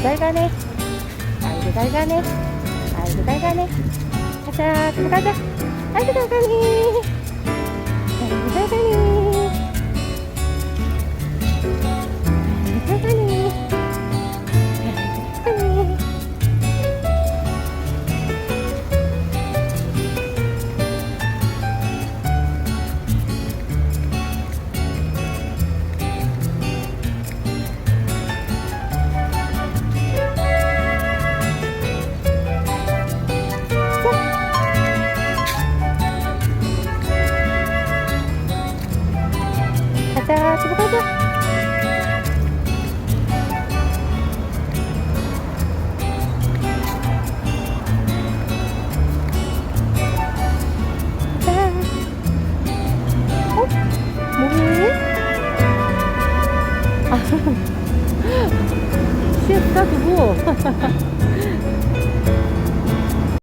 잘 가네. 아이고 잘 가네. 아이고 잘 가네. 가자 들어가자. 아이고 잘 가네. 아이고 잘 가네. 아이고 잘 가네. 아이고 잘 가네. 가자 들어가자. 가자. 어? 뭐해? 아, 쉬었어 두부.